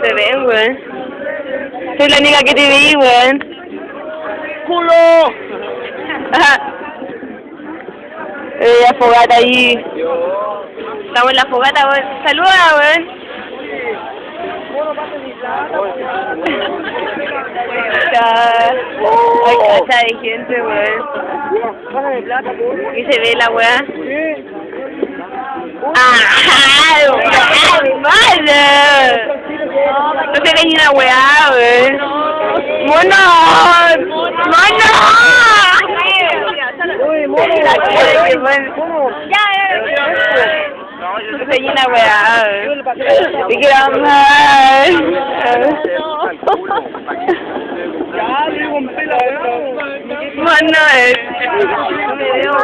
Se ven, weón. Soy la única que te vi, weón. ¡Culo! Ajá. La fogata ahí. Estamos en la fogata, weón. Saluda, weón. Ay, cacha de gente, weón. Y se ve la weá. ¡Ah! ¡Malo! No se ve ni una weá, weón. ¡Mono! ¡Mono! No se ve ni una weá, weón. ¡Te quiero más! ¡Mono! No me veo, weón. No me veo.